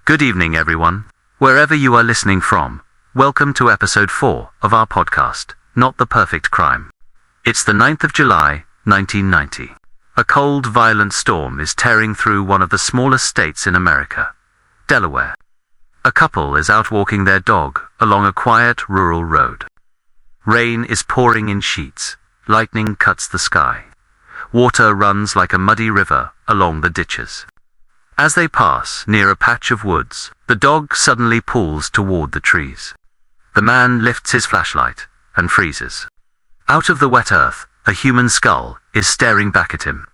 Good evening, everyone. Wherever you are listening from, welcome to episode 4 of our podcast, Not the Perfect Crime. It's the 9th of July, 1990. A cold, violent storm is tearing through one of the smallest states in America, Delaware. A couple is out walking their dog along a quiet rural road. Rain is pouring in sheets. Lightning cuts the sky. Water runs like a muddy river along the ditches. As they pass near a patch of woods, the dog suddenly pulls toward the trees. The man lifts his flashlight and freezes. Out of the wet earth, a human skull is staring back at him,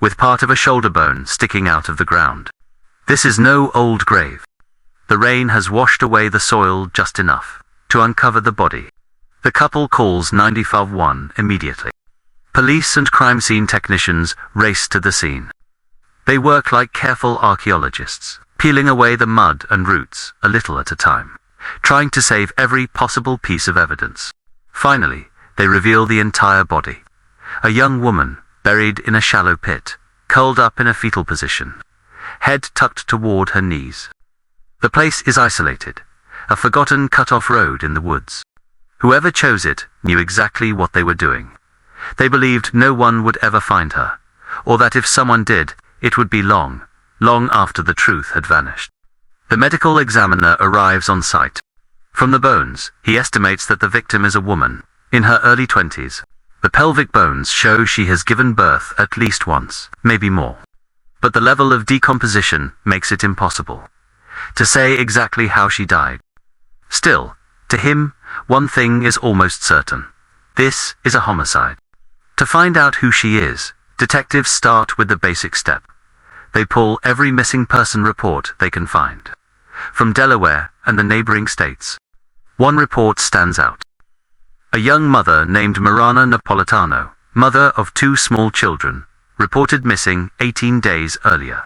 with part of a shoulder bone sticking out of the ground. This is no old grave. The rain has washed away the soil just enough to uncover the body. The couple calls 911 immediately. Police and crime scene technicians race to the scene. They work like careful archaeologists, peeling away the mud and roots a little at a time, trying to save every possible piece of evidence. Finally, they reveal the entire body. A young woman, buried in a shallow pit, curled up in a fetal position, head tucked toward her knees. The place is isolated, a forgotten cut-off road in the woods. Whoever chose it knew exactly what they were doing. They believed no one would ever find her, or that if someone did, it would be long, long after the truth had vanished. The medical examiner arrives on site. From the bones, he estimates that the victim is a woman, in her early 20s. The pelvic bones show she has given birth at least once, maybe more. But the level of decomposition makes it impossible to say exactly how she died. Still, to him, one thing is almost certain. This is a homicide. To find out who she is, detectives start with the basic step. They pull every missing person report they can find, from Delaware and the neighboring states. One report stands out. A young mother named Mirana Napolitano, mother of 2 small children, reported missing 18 days earlier,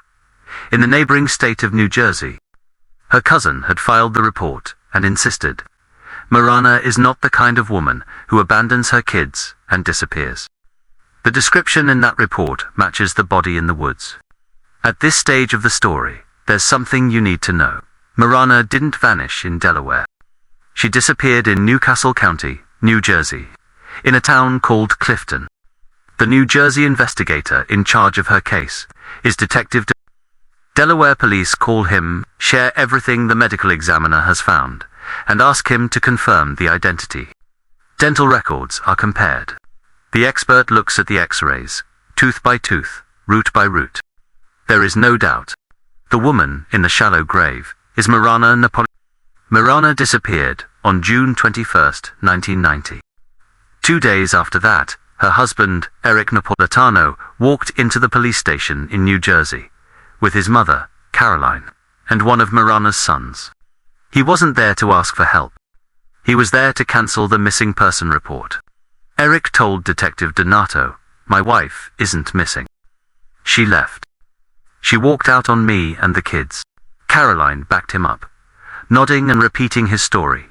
in the neighboring state of New Jersey. Her cousin had filed the report and insisted, Mirana is not the kind of woman who abandons her kids and disappears. The description in that report matches the body in the woods. At this stage of the story, there's something you need to know. Mirana didn't vanish in Delaware. She disappeared in Newcastle County, New Jersey, in a town called Clifton. The New Jersey investigator in charge of her case is Detective Delaware police call him, share everything the medical examiner has found, and ask him to confirm the identity. Dental records are compared. The expert looks at the x-rays, tooth by tooth, root by root. There is no doubt. The woman in the shallow grave is Mirana Napolitano. Mirana disappeared on June 21, 1990. 2 days after that, her husband, Eric Napolitano, walked into the police station in New Jersey with his mother, Caroline, and one of Mirana's sons. He wasn't there to ask for help. He was there to cancel the missing person report. Eric told Detective Donato, my wife isn't missing. She left. She walked out on me and the kids. Caroline backed him up, nodding and repeating his story.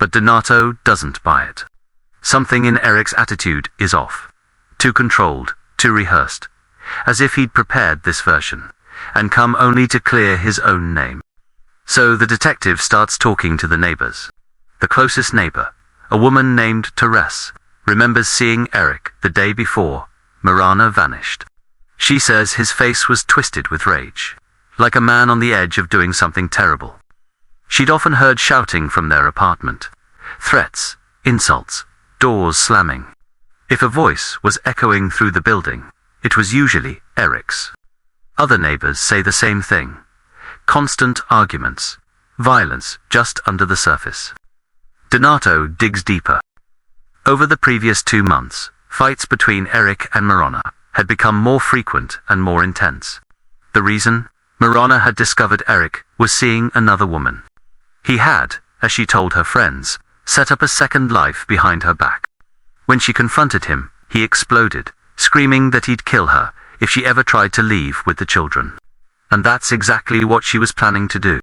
But Donato doesn't buy it. Something in Eric's attitude is off. Too controlled, too rehearsed. As if he'd prepared this version, and come only to clear his own name. So the detective starts talking to the neighbors. The closest neighbor, a woman named Therese, remembers seeing Eric the day before Mirana vanished. She says his face was twisted with rage, like a man on the edge of doing something terrible. She'd often heard shouting from their apartment, threats, insults, doors slamming. If a voice was echoing through the building, it was usually Eric's. Other neighbors say the same thing. Constant arguments, violence just under the surface. Donato digs deeper. Over the previous 2 months, fights between Eric and Mirana had become more frequent and more intense. The reason? Mirana had discovered Eric was seeing another woman. He had, as she told her friends, set up a second life behind her back. When she confronted him, he exploded, screaming that he'd kill her if she ever tried to leave with the children. And that's exactly what she was planning to do.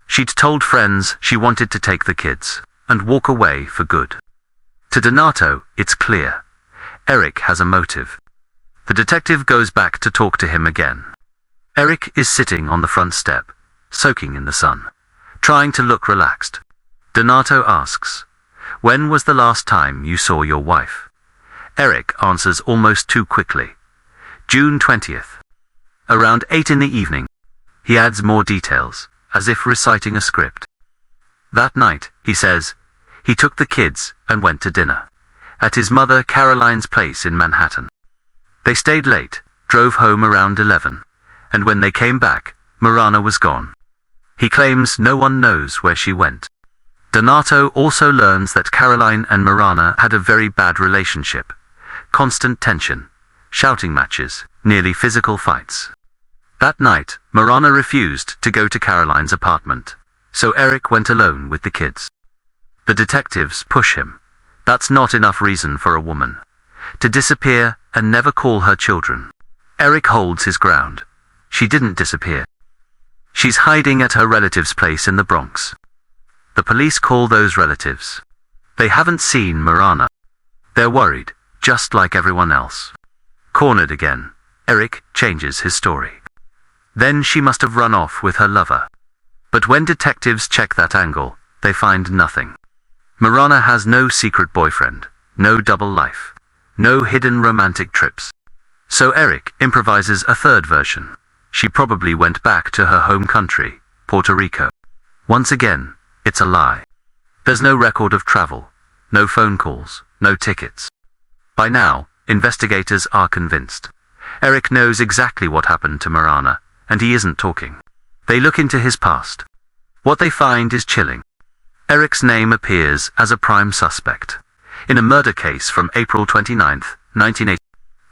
She'd told friends she wanted to take the kids and walk away for good. To Donato, it's clear. Eric has a motive. The detective goes back to talk to him again. Eric is sitting on the front step, soaking in the sun, trying to look relaxed. Donato asks, "When was the last time you saw your wife?" Eric answers almost too quickly. "June 20th. Around 8 in the evening." He adds more details, as if reciting a script. That night, he says, he took the kids and went to dinner at his mother Caroline's place in Manhattan. They stayed late, drove home around 11, and when they came back, Mirana was gone. He claims no one knows where she went. Donato also learns that Caroline and Mirana had a very bad relationship, constant tension, shouting matches, nearly physical fights. That night, Mirana refused to go to Caroline's apartment, so Eric went alone with the kids. The detectives push him. That's not enough reason for a woman to disappear and never call her children. Eric holds his ground. She didn't disappear. She's hiding at her relative's place in the Bronx. The police call those relatives. They haven't seen Mirana. They're worried, just like everyone else. Cornered again, Eric changes his story. Then she must have run off with her lover. But when detectives check that angle, they find nothing. Mirana has no secret boyfriend, no double life, no hidden romantic trips. So Eric improvises a third version. She probably went back to her home country, Puerto Rico. Once again, it's a lie. There's no record of travel, no phone calls, no tickets. By now, investigators are convinced. Eric knows exactly what happened to Mirana, and he isn't talking. They look into his past. What they find is chilling. Eric's name appears as a prime suspect in a murder case from April 29, 1980.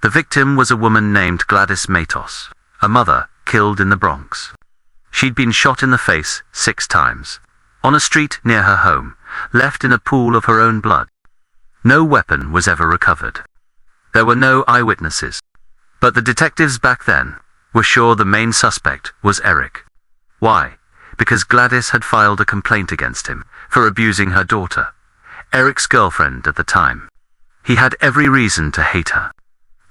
The victim was a woman named Gladys Matos, a mother killed in the Bronx. She'd been shot in the face 6 times, on a street near her home, left in a pool of her own blood. No weapon was ever recovered. There were no eyewitnesses. But the detectives back then were sure the main suspect was Eric. Why? Because Gladys had filed a complaint against him for abusing her daughter, Eric's girlfriend at the time. He had every reason to hate her.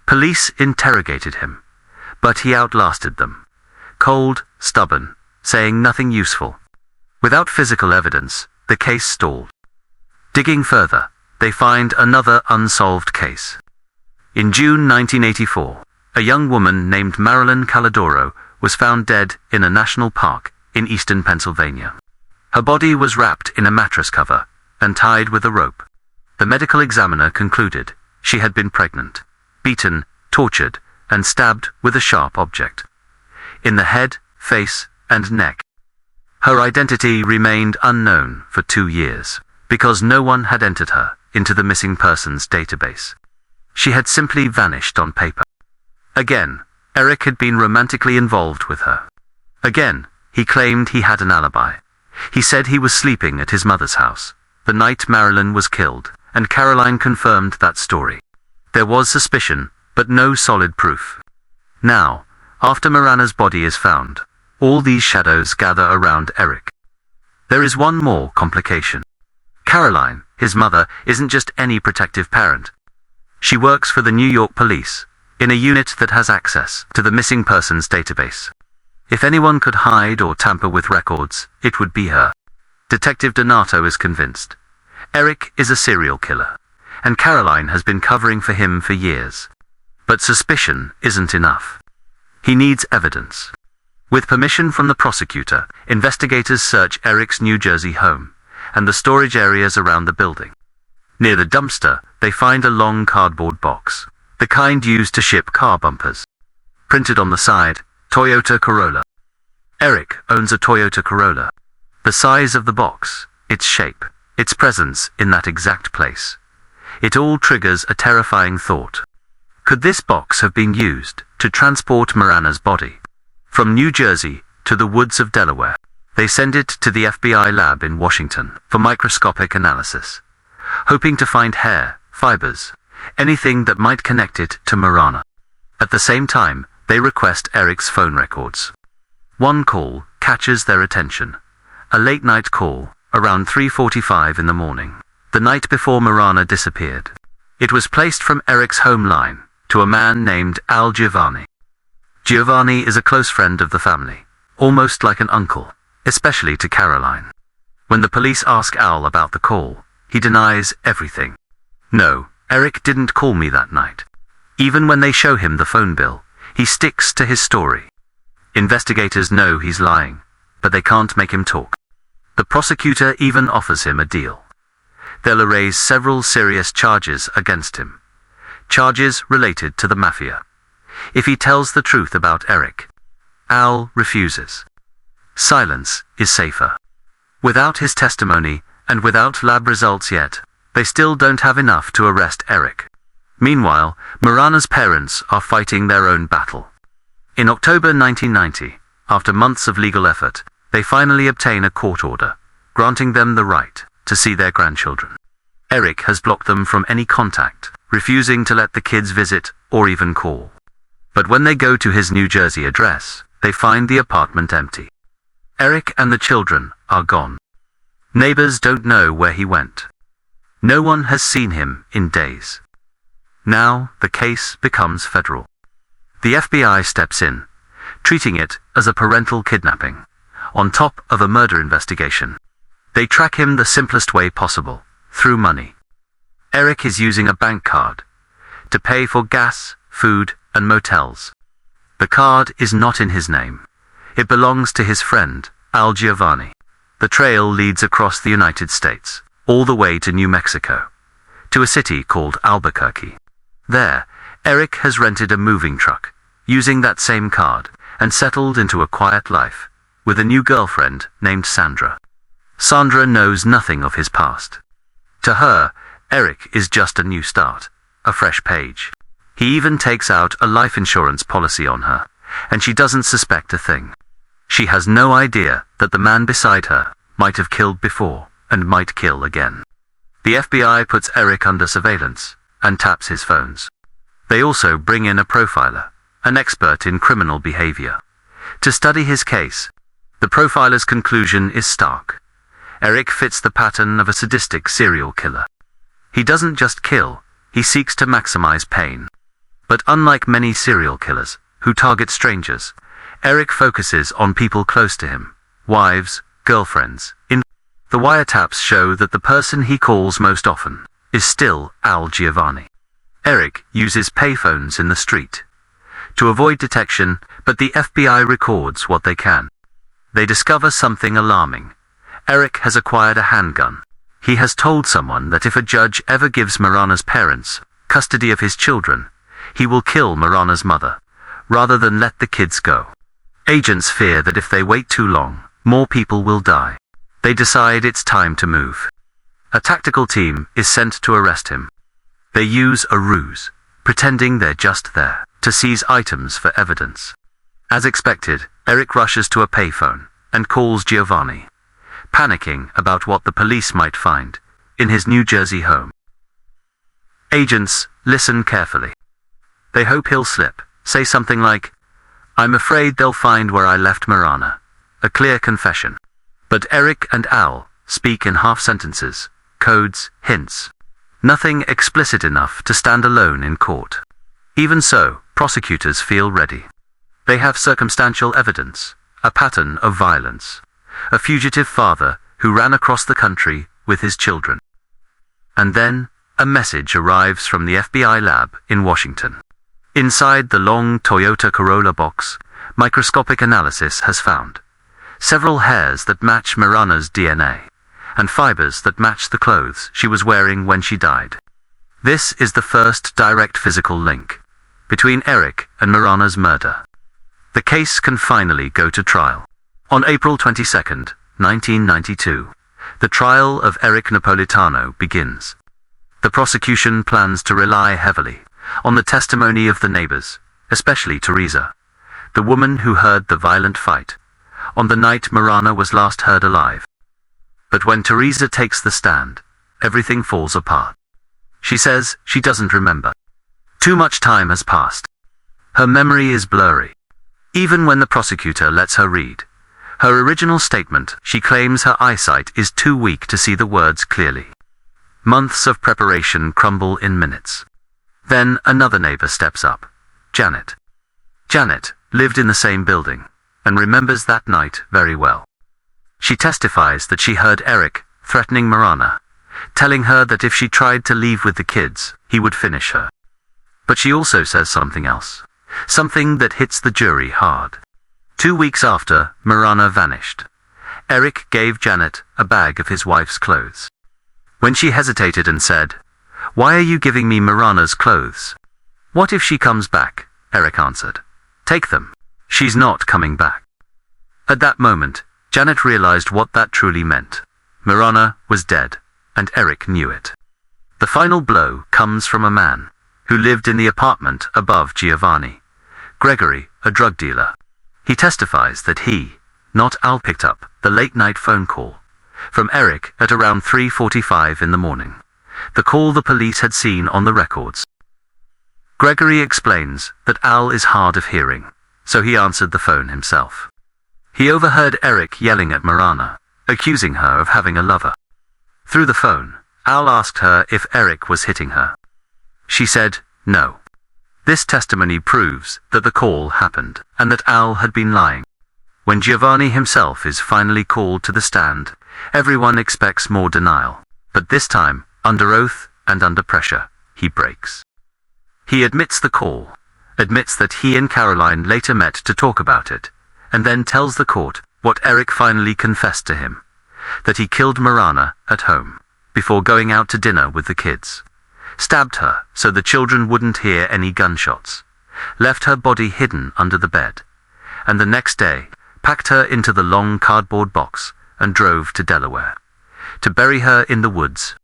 Police interrogated him, but he outlasted them. Cold, stubborn, saying nothing useful. Without physical evidence, the case stalled. Digging further, they find another unsolved case. In June 1984, a young woman named Marilyn Calidoro was found dead in a national park in eastern Pennsylvania. Her body was wrapped in a mattress cover and tied with a rope. The medical examiner concluded she had been pregnant, beaten, tortured, and stabbed with a sharp object in the head, face, and neck. Her identity remained unknown for 2 years because no one had entered her into the missing persons database. She had simply vanished on paper. Again, Eric had been romantically involved with her. Again, he claimed he had an alibi. He said he was sleeping at his mother's house the night Marilyn was killed, and Caroline confirmed that story. There was suspicion, but no solid proof. Now, after Mirana's body is found, all these shadows gather around Eric. There is one more complication. Caroline, his mother, isn't just any protective parent. She works for the New York police, in a unit that has access to the missing persons database. If anyone could hide or tamper with records, it would be her. Detective Donato is convinced. Eric is a serial killer, and Caroline has been covering for him for years. But suspicion isn't enough. He needs evidence. With permission from the prosecutor, investigators search Eric's New Jersey home and the storage areas around the building. Near the dumpster, they find a long cardboard box, the kind used to ship car bumpers. Printed on the side, Toyota Corolla. Eric owns a Toyota Corolla. The size of the box, its shape, its presence in that exact place. It all triggers a terrifying thought. Could this box have been used to transport Mirana's body from New Jersey to the woods of Delaware? They send it to the FBI lab in Washington for microscopic analysis, hoping to find hair, fibers, anything that might connect it to Mirana. At the same time, they request Eric's phone records. One call catches their attention. A late-night call, around 3:45 in the morning, the night before Mirana disappeared. It was placed from Eric's home line to a man named Al Giovanni. Giovanni is a close friend of the family, almost like an uncle. especially to Caroline. When the police ask Al about the call, he denies everything. No, Eric didn't call me that night. Even when they show him the phone bill, he sticks to his story. Investigators know he's lying, but they can't make him talk. The prosecutor even offers him a deal. They'll erase several serious charges against him. Charges related to the mafia. If he tells the truth about Eric. Al refuses. Silence is safer. Without his testimony, and without lab results yet, they still don't have enough to arrest Eric. Meanwhile, Mirana's parents are fighting their own battle. In October 1990, after months of legal effort, they finally obtain a court order, granting them the right to see their grandchildren. Eric has blocked them from any contact, refusing to let the kids visit or even call. But when they go to his New Jersey address, they find the apartment empty. Eric and the children are gone. Neighbors don't know where he went. No one has seen him in days. Now, the case becomes federal. The FBI steps in, treating it as a parental kidnapping, on top of a murder investigation. They track him the simplest way possible, through money. Eric is using a bank card to pay for gas, food, and motels. The card is not in his name. It belongs to his friend, Al Giovanni. The trail leads across the United States, all the way to New Mexico, to a city called Albuquerque. There, Eric has rented a moving truck, using that same card, and settled into a quiet life, with a new girlfriend named Sandra. Sandra knows nothing of his past. To her, Eric is just a new start, a fresh page. He even takes out a life insurance policy on her, and she doesn't suspect a thing. She has no idea that the man beside her might have killed before and might kill again. The FBI puts Eric under surveillance and taps his phones. They also bring in a profiler, an expert in criminal behavior, to study his case. The profiler's conclusion is stark. Eric fits the pattern of a sadistic serial killer. He doesn't just kill, he seeks to maximize pain. But unlike many serial killers, who target strangers, Eric focuses on people close to him, wives, girlfriends. The wiretaps show that the person he calls most often is still Al Giovanni. Eric uses payphones in the street to avoid detection, but the FBI records what they can. They discover something alarming. Eric has acquired a handgun. He has told someone that if a judge ever gives Mirana's parents custody of his children, he will kill Mirana's mother, rather than let the kids go. Agents fear that if they wait too long, more people will die. They decide it's time to move. A tactical team is sent to arrest him. They use a ruse, pretending they're just there, to seize items for evidence. As expected, Eric rushes to a payphone and calls Giovanni, panicking about what the police might find in his New Jersey home. Agents listen carefully. They hope he'll slip, say something like, "I'm afraid they'll find where I left Mirana," a clear confession. But Eric and Al speak in half sentences, codes, hints. Nothing explicit enough to stand alone in court. Even so, prosecutors feel ready. They have circumstantial evidence, a pattern of violence, a fugitive father who ran across the country with his children. And then, a message arrives from the FBI lab in Washington. Inside the long Toyota Corolla box, microscopic analysis has found several hairs that match Mirana's DNA, and fibers that match the clothes she was wearing when she died. This is the first direct physical link between Eric and Mirana's murder. The case can finally go to trial. On April 22, 1992, the trial of Eric Napolitano begins. The prosecution plans to rely heavily on the testimony of the neighbors, especially Teresa, the woman who heard the violent fight on the night Mirana was last heard alive. But when Teresa takes the stand, everything falls apart. She says she doesn't remember. Too much time has passed. Her memory is blurry. Even when the prosecutor lets her read her original statement, she claims her eyesight is too weak to see the words clearly. Months of preparation crumble in minutes. Then another neighbor steps up, Janet. Janet lived in the same building and remembers that night very well. She testifies that she heard Eric threatening Mirana, telling her that if she tried to leave with the kids, he would finish her. But she also says something else, something that hits the jury hard. 2 weeks after Mirana vanished, Eric gave Janet a bag of his wife's clothes. When she hesitated and said, "Why are you giving me Mirana's clothes?" "What if she comes back?" Eric answered. "Take them. She's not coming back." At that moment, Janet realized what that truly meant. Mirana was dead, and Eric knew it. The final blow comes from a man who lived in the apartment above Giovanni, Gregory, a drug dealer. He testifies that he, not Al, picked up the late-night phone call from Eric at around 3:45 in the morning, the call the police had seen on the records. Gregory explains that Al is hard of hearing, so he answered the phone himself. He overheard Eric yelling at Mirana, accusing her of having a lover. Through the phone, Al asked her if Eric was hitting her. She said no. This testimony proves that the call happened and that Al had been lying. When Giovanni himself is finally called to the stand, everyone expects more denial, but this time, under oath and under pressure, he breaks. He admits the call, admits that he and Caroline later met to talk about it, and then tells the court what Eric finally confessed to him, that he killed Mirana at home, before going out to dinner with the kids, stabbed her so the children wouldn't hear any gunshots, left her body hidden under the bed, and the next day packed her into the long cardboard box and drove to Delaware, to bury her in the woods.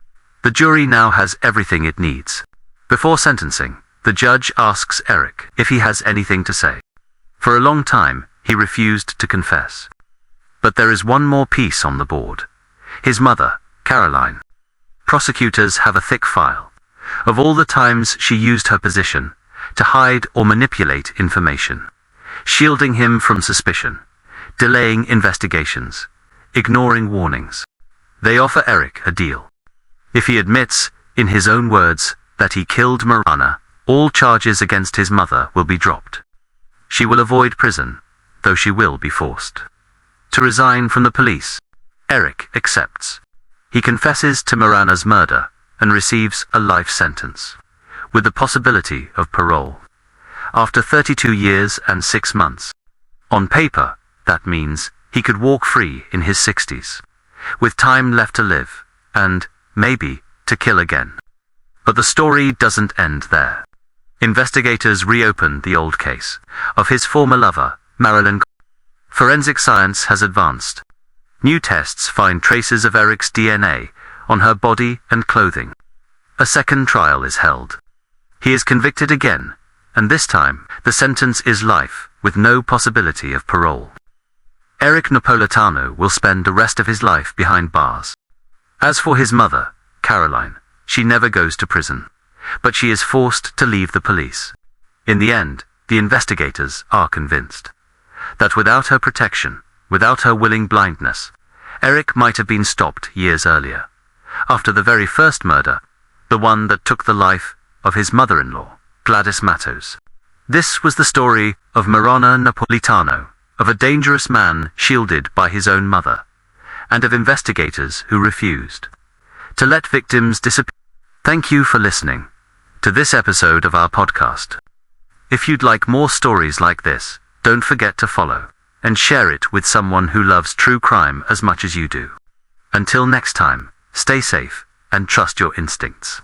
The jury now has everything it needs. Before sentencing, the judge asks Eric if he has anything to say. For a long time, he refused to confess. But there is one more piece on the board. His mother, Caroline. Prosecutors have a thick file of all the times she used her position to hide or manipulate information, shielding him from suspicion, delaying investigations, ignoring warnings. They offer Eric a deal. If he admits, in his own words, that he killed Mirana, all charges against his mother will be dropped. She will avoid prison, though she will be forced to resign from the police. Eric accepts. He confesses to Mirana's murder and receives a life sentence, with the possibility of parole, after 32 years and 6 months. On paper, that means he could walk free in his 60s, with time left to live, and, maybe, to kill again. But the story doesn't end there. Investigators reopened the old case of his former lover, Marilyn. Forensic science has advanced. New tests find traces of Eric's DNA on her body and clothing. A second trial is held. He is convicted again, and this time, the sentence is life, with no possibility of parole. Eric Napolitano will spend the rest of his life behind bars. As for his mother, Caroline, she never goes to prison, but she is forced to leave the police. In the end, the investigators are convinced that without her protection, without her willing blindness, Eric might have been stopped years earlier, after the very first murder, the one that took the life of his mother-in-law, Gladys Matos. This was the story of Mirana Napolitano, of a dangerous man shielded by his own mother, and of investigators who refused to let victims disappear. Thank you for listening to this episode of our podcast. If you'd like more stories like this, don't forget to follow and share it with someone who loves true crime as much as you do. Until next time, stay safe and trust your instincts.